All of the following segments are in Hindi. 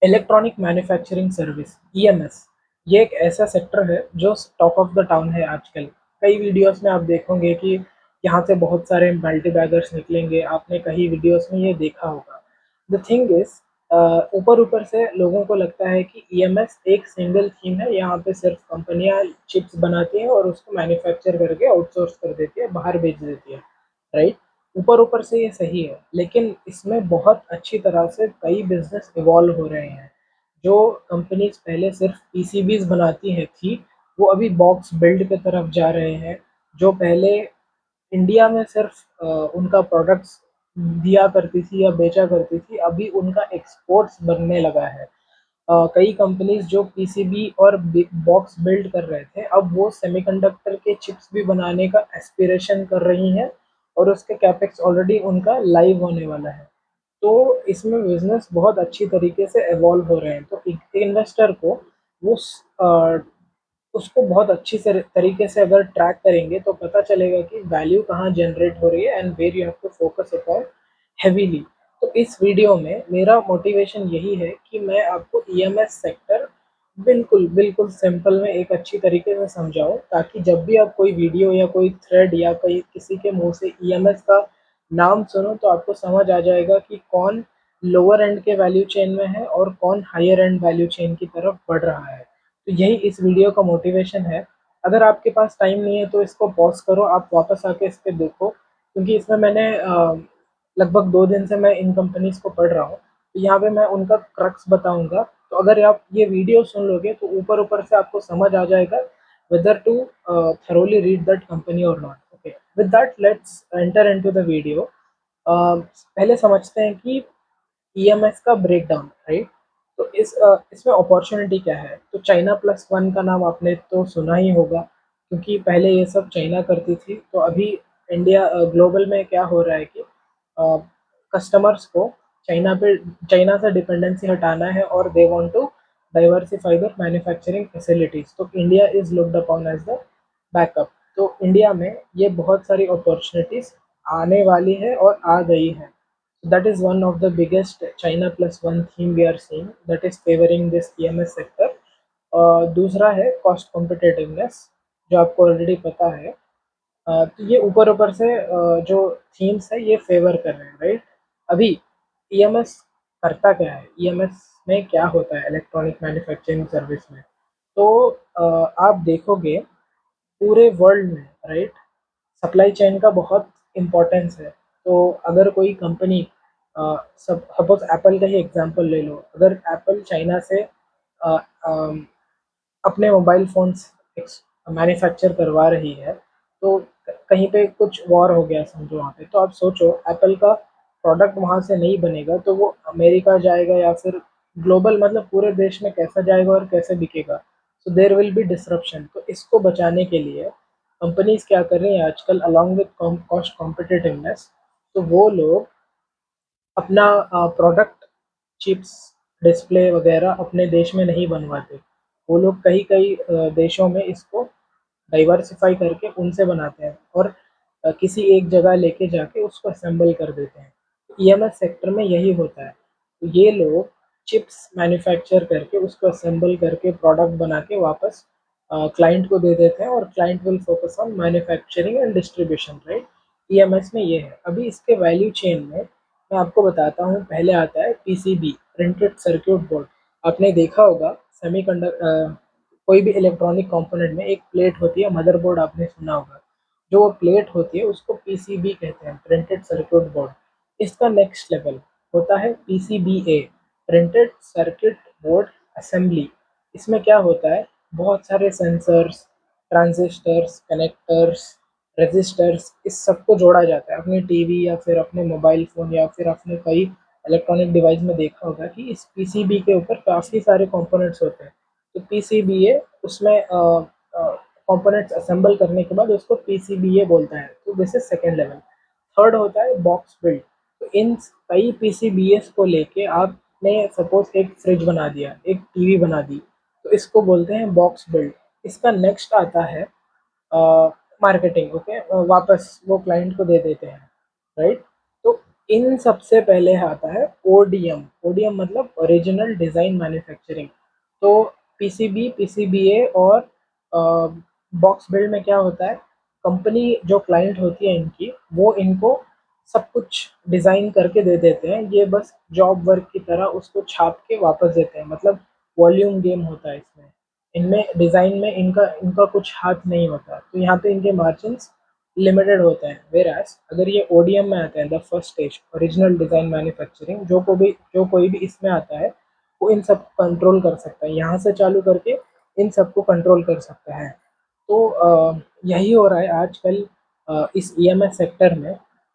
इलेक्ट्रॉनिक मैन्युफैक्चरिंग सर्विस ईएमएस, ये एक ऐसा सेक्टर है जो टॉक ऑफ द टाउन है आजकल। कई वीडियोस में आप देखोगे कि यहाँ से बहुत सारे मल्टी बैगर्स निकलेंगे, आपने कई वीडियोस में ये देखा होगा। द थिंग इज, ऊपर ऊपर से लोगों को लगता है कि ईएमएस एक सिंगल थीम है, यहाँ पे सिर्फ कंपनियां चिप्स बनाती हैं और उसको मैन्युफैक्चर करके आउटसोर्स कर देती है, बाहर बेच देती है, राइट। ऊपर ऊपर से ये सही है, लेकिन इसमें बहुत अच्छी तरह से कई बिजनेस इवॉल्व हो रहे हैं। जो कंपनीज पहले सिर्फ पीसीबीज बनाती है थी, वो अभी बॉक्स बिल्ड की तरफ जा रहे हैं। जो पहले इंडिया में सिर्फ उनका प्रोडक्ट्स दिया करती थी या बेचा करती थी, अभी उनका एक्सपोर्ट्स बनने लगा है। कई कंपनीज जो पीसीबी और बॉक्स बिल्ड कर रहे थे, अब वो सेमीकंडक्टर के चिप्स भी बनाने का एस्पिरेशन कर रही हैं, और उसके कैपेक्स ऑलरेडी उनका लाइव होने वाला है। तो इसमें बिजनेस बहुत अच्छी तरीके से एवॉल्व हो रहे हैं। तो एक इन्वेस्टर को वो उसको बहुत अच्छी से तरीके से अगर ट्रैक करेंगे तो पता चलेगा कि वैल्यू कहाँ जनरेट हो रही है and where you have to focus upon heavily. तो इस वीडियो में मेरा मोटिवेशन यही है कि मैं आपको ईएमएस सेक्टर बिल्कुल बिल्कुल सिंपल में एक अच्छी तरीके से समझाऊं, ताकि जब भी आप कोई वीडियो या कोई थ्रेड या कोई किसी के मुंह से ईएमएस का नाम सुनो तो आपको समझ आ जाएगा कि कौन लोअर एंड के वैल्यू चेन में है और कौन हायर एंड वैल्यू चेन की तरफ बढ़ रहा है। तो यही इस वीडियो का मोटिवेशन है। अगर आपके पास टाइम नहीं है तो इसको पॉज करो, आप वापस आके इस पे देखो, क्योंकि इसमें मैंने लगभग 2 दिन से मैं इन कंपनीज को पढ़ रहा हूँ, तो यहाँ पे मैं उनका क्रक्स बताऊंगा। तो अगर आप ये वीडियो सुन लोगे तो ऊपर ऊपर से आपको समझ आ जाएगा whether to thoroughly read that company or not. Okay, with that let's enter into the video. पहले समझते हैं कि ईएमएस का ब्रेकडाउन, राइट। तो इसमें अपॉर्चुनिटी क्या है। तो चाइना प्लस वन का नाम आपने तो सुना ही होगा, क्योंकि पहले ये सब चाइना करती थी। तो अभी इंडिया ग्लोबल में क्या हो रहा है कि कस्टमर्स को चाइना पे चाइना से डिपेंडेंसी हटाना है और they want to diversify the manufacturing facilities. तो India is looked upon as the backup. तो इंडिया में ये बहुत सारी अपॉर्चुनिटीज आने वाली है और आ गई है। That is one of the biggest China plus one theme we are seeing that is favoring this EMS sector. दूसरा है कॉस्ट कॉम्पिटिटिवनेस, जो आपको ऑलरेडी पता है। तो ये ऊपर ऊपर से जो थीम्स है ये फेवर कर रहे हैं, राइट। अभी ईएमएस करता क्या है, ईएमएस में क्या होता है इलेक्ट्रॉनिक मैन्युफैक्चरिंग सर्विस में। तो आप देखोगे पूरे वर्ल्ड में, राइट, सप्लाई चेन का बहुत इम्पोर्टेंस है। तो अगर कोई कंपनी, सब सपोज एप्पल का ही एग्जांपल ले लो, अगर एप्पल चाइना से अ, अम, अपने मोबाइल फ़ोन्स मैन्युफैक्चर करवा रही है, तो कहीं पे कुछ वॉर हो गया समझो वहाँ पे, तो आप सोचो एप्पल का प्रोडक्ट वहाँ से नहीं बनेगा तो वो अमेरिका जाएगा या फिर ग्लोबल, मतलब पूरे देश में कैसा जाएगा और कैसे बिकेगा। So there will be disruption. तो इसको बचाने के लिए कंपनीज क्या कर रही हैं आजकल, अलॉन्ग विद कॉस्ट कॉम्पिटिटिवनेस, तो वो लोग अपना प्रोडक्ट, चिप्स, डिस्प्ले वगैरह अपने देश में नहीं बनवाते। वो लोग कई कई देशों में इसको डाइवर्सिफाई करके उनसे बनाते हैं और किसी एक जगह लेके जाके उसको असेंबल कर देते हैं। ईएमएस सेक्टर में यही होता है। तो ये लोग चिप्स मैन्युफैक्चर करके उसको असेंबल करके प्रोडक्ट बना के वापस क्लाइंट को दे देते हैं, और client will focus on manufacturing and distribution, right. EMS में ये है। अभी इसके वैल्यू चेन में मैं आपको बताता हूँ। पहले आता है पीसीबी, प्रिंटेड सर्किट बोर्ड। आपने देखा होगा कोई भी इलेक्ट्रॉनिक कंपोनेंट में एक प्लेट होती है, मदरबोर्ड आपने सुना होगा। जो वो प्लेट होती है उसको पीसीबी कहते हैं, प्रिंटेड सर्किट बोर्ड। इसका नेक्स्ट लेवल होता है पीसीबीए, प्रिंटेड सर्किट बोर्ड असेंबली। इसमें क्या होता है, बहुत सारे सेंसर्स, ट्रांजिस्टर्स, कनेक्टर्स, रजिस्टर्स, इस सबको जोड़ा जाता है। अपने टीवी या फिर अपने मोबाइल फ़ोन या फिर अपने कई इलेक्ट्रॉनिक डिवाइस में देखा होगा कि इस पीसीबी के ऊपर काफ़ी सारे कंपोनेंट्स होते हैं। तो पीसीबीए उसमें कंपोनेंट्स असेंबल करने के बाद उसको पीसीबीए बोलता है। तो this is second level. Third होता है बॉक्स बिल्ड। तो इन कई पीसीबीएस को लेके आपने सपोज एक फ्रिज बना दिया, एक टीवी बना दी, तो इसको बोलते हैं बॉक्स बिल्ड। इसका नेक्स्ट आता है मार्केटिंग। ओके, वापस वो क्लाइंट को दे देते हैं, राइट। तो इन सबसे पहले आता है ओडीएम। ओडीएम मतलब ओरिजिनल डिज़ाइन मैन्युफैक्चरिंग। तो पीसीबी, पीसीबीए और बॉक्स बिल्ड में क्या होता है, कंपनी जो क्लाइंट होती है इनकी, वो इनको सब कुछ डिज़ाइन करके दे देते हैं, ये बस जॉब वर्क की तरह उसको छाप के वापस देते हैं। मतलब वॉल्यूम गेम होता है इसमें, इनमें डिज़ाइन में इनका इनका कुछ हाथ नहीं होता, तो यहाँ पे इनके मार्जिन्स लिमिटेड होते हैं। वेराज अगर ये ओडीएम में आते हैं, the first stage original design manufacturing, जो कोई भी इसमें आता है वो इन सब कंट्रोल कर सकता है, यहाँ से चालू करके इन सबको कंट्रोल कर सकता है। तो यही हो रहा है आजकल इस ईएमएस सेक्टर में।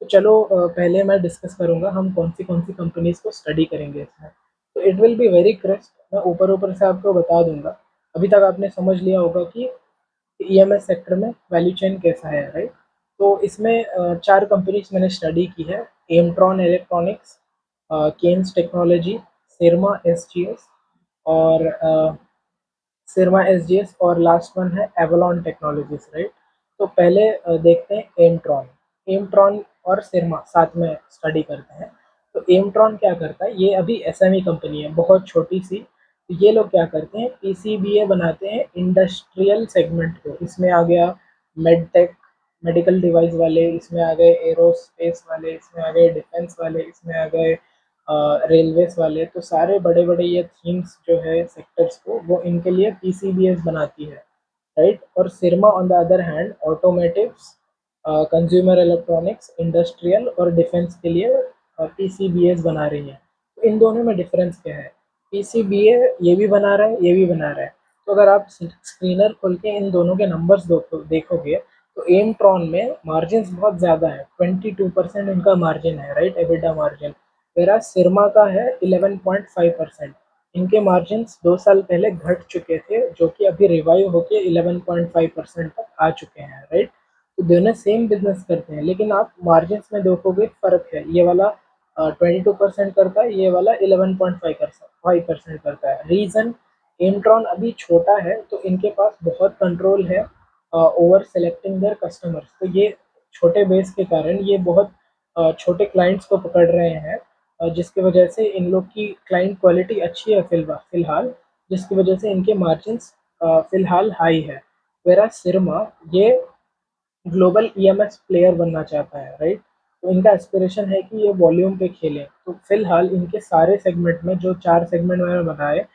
तो चलो पहले मैं डिस्कस करूँगा हम कौन सी कंपनीज़ को स्टडी करेंगे इसमें। तो it will be very crisp, मैं ऊपर-ऊपर से आपको बता दूँगा। अभी तक आपने समझ लिया होगा कि ईएमएस सेक्टर में वैल्यू चेन कैसा है, राइट? तो इसमें 4 कंपनीज़ मैंने स्टडी की है, Emtron electronics, Kaynes technology, Syrma SGS और सिरमा एसजीएस और लास्ट वन है एवलॉन टेक्नोलॉजीज, राइट? तो पहले देखते हैं एमट्रॉन। एमट्रॉन और सिरमा साथ में स्टडी करते हैं। तो एमट्रॉन क्या करता है, ये अभी एसएमई कंपनी है, बहुत छोटी सी। तो ये लोग क्या करते हैं, पीसीबीए बनाते हैं इंडस्ट्रियल सेगमेंट को। इसमें आ गया मेडटेक, मेडिकल डिवाइस वाले, इसमें आ गए एरोस्पेस वाले, इसमें आ गए डिफेंस वाले, इसमें आ गए रेलवेज वाले। तो सारे बड़े बड़े ये थीम्स जो है सेक्टर्स को, वो इनके लिए पीसीबीएस बनाती है, राइट? और Syrma on the other hand automotives, consumer electronics, industrial और डिफेंस के लिए पीसीबीएस बना रही है। तो इन दोनों में डिफरेंस क्या है, पीसीबीए ये भी बना रहा है, ये भी बना रहा है। तो अगर आप स्क्रीनर खोल के इन दोनों के नंबर्स देखोगे, तो एमट्रॉन में मार्जिन बहुत ज़्यादा है, 22% इनका मार्जिन है, राइट? EBITDA margin. मेरा सिरमा का है 11.5%। इनके मार्जिन्स 2 साल पहले घट चुके थे, जो कि अभी रिवाइव होके 11.5% तक आ चुके हैं, राइट? तो दोनों सेम बिजनेस करते हैं, लेकिन आप मार्जिन्स में देखोगे फ़र्क है। ये वाला 22% करता है, ये वाला 11.5% करता है। रीज़न, एमट्रॉन अभी छोटा है, तो इनके पास बहुत कंट्रोल है ओवर सेलेक्टिंग देयर कस्टमर्स। तो ये छोटे बेस के कारण ये बहुत छोटे क्लाइंट्स को पकड़ रहे हैं, जिसकी वजह से इन लोग की क्लाइंट क्वालिटी अच्छी है फ़िलहाल, जिसकी वजह से इनके मार्जिन्स फ़िलहाल हाई है। वेराज़ सिरमा ये ग्लोबल ईएमएस प्लेयर बनना चाहता है, राइट? तो इनका एस्पिरेशन है कि ये वॉल्यूम पे खेलें। तो फिलहाल इनके सारे सेगमेंट में, जो 4 सेगमेंट मैंने बताए,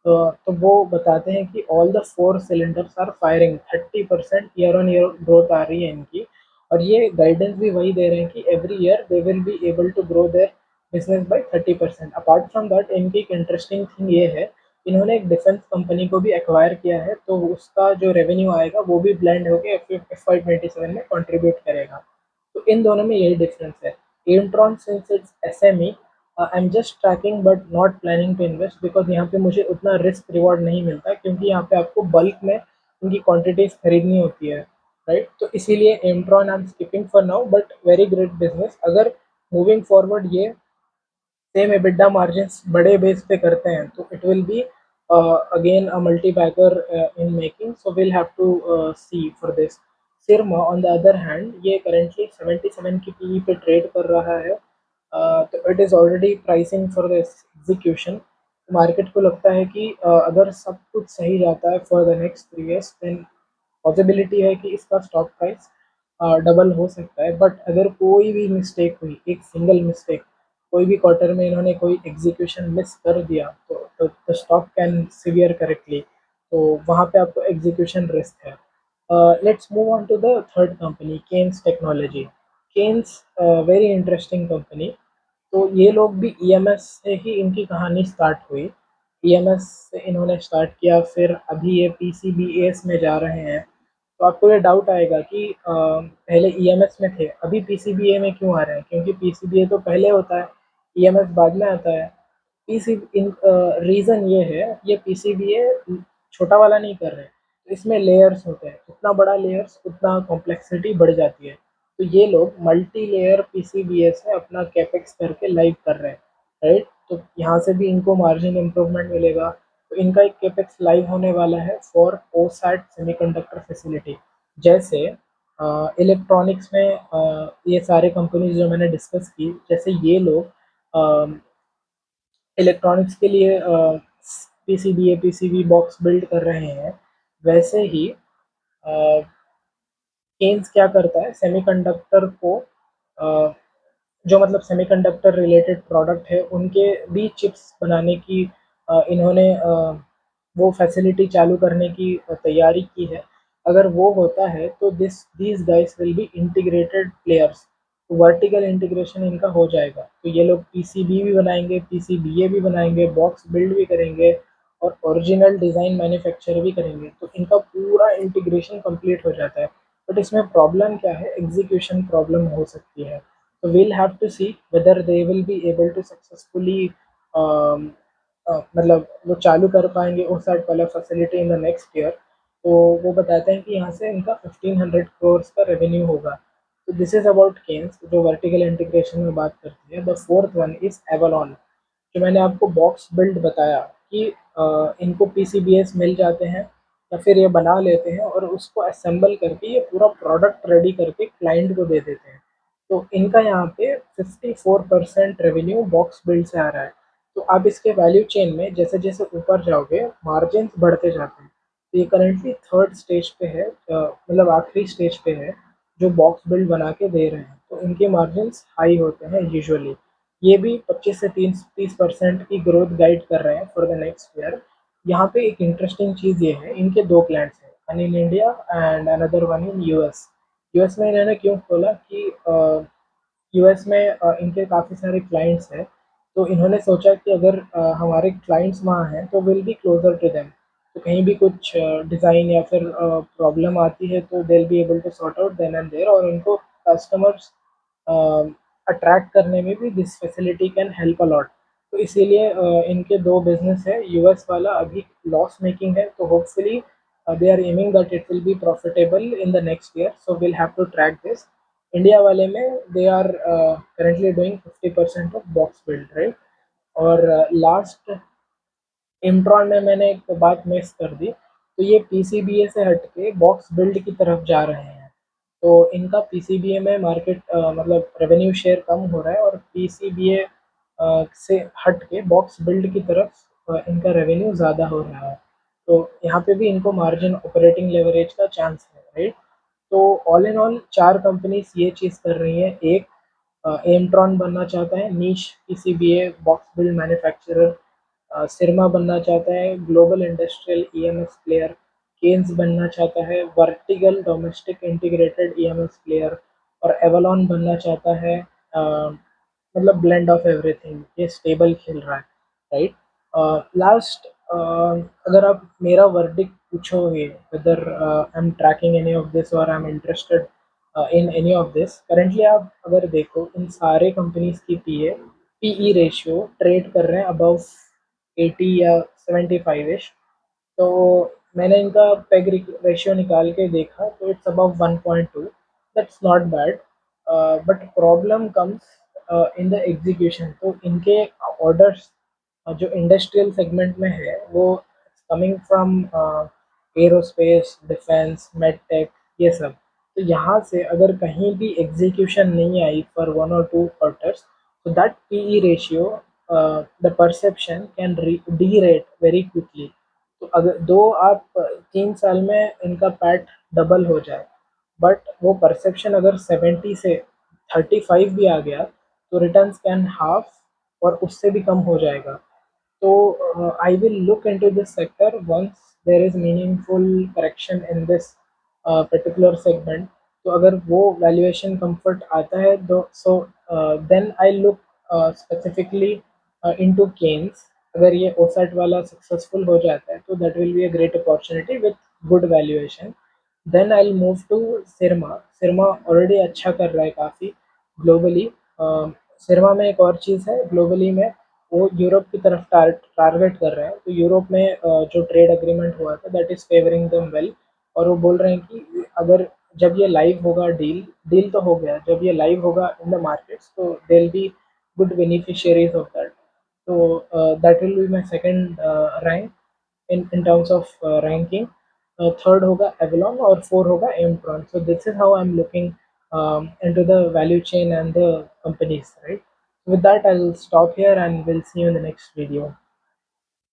तो वो बताते हैं कि all the 4 cylinders are firing, 30% year on year growth आ रही है इनकी। और ये गाइडेंस भी वही दे रहे हैं कि every year they will be able to grow their business by 30%। Apart from that इनकी एक इंटरेस्टिंग थिंग ये है, इन्होंने एक डिफेंस कंपनी को भी एक्वायर किया है, तो उसका जो रेवेन्यू आएगा वो भी ब्लेंड होकर FY27 में कंट्रीब्यूट करेगा। तो इन दोनों में यही डिफरेंस है। Emtron since it's SME, I am just tracking but not planning to invest, because यहाँ पे मुझे उतना रिस्क रिवॉर्ड नहीं मिलता, क्योंकि यहाँ पे आपको बल्क में उनकी क्वांटिटीज खरीदनी होती है, राइट? तो इसीलिए Emtron I am skipping for now, but very great business. अगर मूविंग फॉरवर्ड ये सेम एबिटा मार्जिन्स बड़े बेस पे करते हैं, तो it will be again a multibagger in making, so will have to see for this. Syrma on the other hand ये करेंटली 77 की पीई पे ट्रेड कर रहा है। तो it is already pricing for the execution. Market को लगता है कि अगर सब कुछ सही जाता है for the next 3 years, then possibility है कि इसका स्टॉक प्राइस डबल हो सकता है। बट अगर कोई भी मिस्टेक हुई, एक सिंगल मिस्टेक, कोई भी क्वार्टर में इन्होंने कोई एग्जीक्यूशन मिस कर दिया, तो the stock can severe correctly, तो वहाँ पे आपको एग्जीक्यूशन रिस्क है। Let's move on to the third company, Kaynes Technology. Kaynes very interesting company. तो ये लोग भी ईएमएस से ही इनकी कहानी स्टार्ट हुई। ईएमएस से इन्होंने स्टार्ट किया, फिर अभी ये पीसीबीएस में जा रहे हैं। तो आपको ये डाउट आएगा कि पहले ईएमएस में थे, अभी पीसीबीए में क्यों आ रहे हैं? क्योंकि पीसीबीए तो पहले होता है, ईएमएस बाद में आता है। पीसी इन रीज़न ये है, ये पीसीबीए छोटा वाला नहीं कर रहे हैं, तो इसमें लेयर्स होते हैं, जितना बड़ा लेयर्स उतना कॉम्प्लेक्सिटी बढ़ जाती है। तो ये लोग मल्टी लेयर पीसीबीएस में अपना कैपेक्स करके लाइव कर रहे हैं, राइट? तो यहाँ से भी इनको मार्जिन इम्प्रूवमेंट मिलेगा। तो इनका एक कैपेक्स लाइव होने वाला है फॉर ओसैट सेमीकंडक्टर फैसिलिटी। जैसे इलेक्ट्रॉनिक्स में ये सारे कंपनीज जो मैंने डिस्कस की, जैसे ये लोग इलेक्ट्रॉनिक्स के लिए पीसीबीए पीसीबी बॉक्स बिल्ड कर रहे हैं, वैसे ही केन्स क्या करता है, सेमीकंडक्टर को जो मतलब सेमीकंडक्टर रिलेटेड प्रोडक्ट है उनके भी चिप्स बनाने की इन्होंने वो फैसिलिटी चालू करने की तैयारी की है। अगर वो होता है तो this these guys will be integrated players, vertical integration इनका हो जाएगा। तो ये लोग पीसीबी भी बनाएंगे, पीसीबीए भी बनाएंगे, बॉक्स बिल्ड भी करेंगे और ओरिजिनल डिज़ाइन मैन्युफैक्चर भी करेंगे, तो इनका पूरा इंटीग्रेशन कंप्लीट हो जाता है। बट इसमें प्रॉब्लम क्या है, एग्जीक्यूशन प्रॉब्लम हो सकती है। So we'll have to see whether they will be able to successfully मतलब वो चालू कर पाएंगे उस साइड वाला facility in the next year. तो वो बताते हैं कि यहाँ से इनका 1500 करोड़ का रेवेन्यू होगा। तो दिस इज अबाउट केन्स जो वर्टिकल इंटीग्रेशन में बात करती है। The fourth one is Avalon, जो मैंने आपको बॉक्स बिल्ड बताया कि इनको पीसीबीएस मिल जाते हैं या फिर ये बना लेते हैं और उसको असेंबल करके ये पूरा प्रोडक्ट रेडी करके क्लाइंट को दे देते हैं। तो इनका यहाँ पे 54% रेवेन्यू बॉक्स बिल्ड से आ रहा है। तो आप इसके वैल्यू चेन में जैसे जैसे ऊपर जाओगे मार्जिन बढ़ते जाते हैं। तो ये करेंटली थर्ड स्टेज पे है, मतलब आखिरी स्टेज पे है जो बॉक्स बिल्ड बना के दे रहे हैं। तो इनके मार्जिन हाई होते हैं यूजुअली। ये भी 25 से 30% की ग्रोथ गाइड कर रहे हैं फॉर द नेक्स्ट ईयर। यहाँ पे एक इंटरेस्टिंग चीज़ ये है, इनके दो प्लांट्स हैं, one in India and another one in US. US में इन्होंने क्यों खोला कि यूएस में इनके काफ़ी सारे क्लाइंट्स हैं। तो इन्होंने सोचा कि अगर हमारे क्लाइंट्स वहाँ हैं तो will be closer to them. तो कहीं भी कुछ डिज़ाइन या फिर प्रॉब्लम आती है तो they will be able to sort out then and there, और उनको कस्टमर्स अट्रैक्ट करने में भी this facility can help a lot. तो इसीलिए इनके दो बिजनेस है। यूएस वाला अभी लॉस मेकिंग है, तो hopefully they are aiming that it will be profitable in the next year, so will have to track this. India वाले में they are currently doing 50% of box build, right. और लास्ट इम्ट्रॉन में मैंने एक बात मिस कर दी, तो ये पीसीबीए से हट के बॉक्स बिल्ड की तरफ जा रहे हैं। तो इनका पीसीबीए में मार्केट मतलब रेवेन्यू शेयर कम हो रहा है और पीसीबीए से हट के बॉक्स बिल्ड की तरफ इनका रेवेन्यू ज़्यादा हो रहा है। तो यहाँ पे भी इनको मार्जिन ऑपरेटिंग लेवरेज का चांस है, राइट। तो ऑल इन ऑल चार कंपनीज ये चीज़ कर रही हैं। एक एमट्रॉन बनना चाहता है niche PCBA box build manufacturer, Syrma बनना चाहता है global industrial EMS player, Kaynes बनना चाहता है vertical domestic integrated EMS player, और एवलॉन बनना चाहता है मतलब ब्लेंड ऑफ एवरीथिंग, ये स्टेबल खेल रहा है, राइट। लास्ट अगर आप मेरा वर्डिक्ट पूछोगे whether I am tracking any of this और I am interested in any of this, currently आप अगर देखो इन सारे कंपनीज की पीई रेशियो ट्रेड कर रहे हैं अबव 80 या 75 इश। तो मैंने इनका पेग रेशियो निकाल के देखा तो it's above 1.2, that's not bad. But problem comes in the execution. तो इनके ऑर्डर्स जो इंडस्ट्रियल सेगमेंट में है वो coming from aerospace, defence, medtech, ये सब। तो यहाँ से अगर कहीं भी एग्जीक्यूशन नहीं I for 1 or 2 quarters, so that PE ratio, the perception can derate very quickly। तो अगर दो आप 3 साल में इनका पैट डबल हो जाए, बट वो परसेप्शन अगर 70 से 35 भी आ गया तो रिटर्न्स कैन हाफ और उससे भी कम हो जाएगा। So I will look into this sector once there is meaningful correction in this particular segment। तो अगर वो वैल्यूएशन कंफर्ट आता है तो then I look specifically into Kaynes. अगर ये ओसेट वाला सक्सेसफुल हो जाता है तो that will be a great opportunity with good valuation. Then I move to Syrma. Syrma already अच्छा कर रहा है काफ़ी ग्लोबली। सिरमा में एक और चीज़ है ग्लोबली में, वो यूरोप की तरफ टारगेट कर रहे हैं। तो यूरोप में जो ट्रेड एग्रीमेंट हुआ था that is favouring them well. और वो बोल रहे हैं कि अगर जब ये लाइव होगा डील डील तो हो गया, जब ये लाइव होगा इन द मार्केट्स तो they will be good beneficiaries of that. तो that will be my second rank in terms of ranking। Third होगा एवलॉन और फोर होगा Emtron. So this is how I am looking into the value chain and the companies, right? With that, I'll stop here and we'll see you in the next video.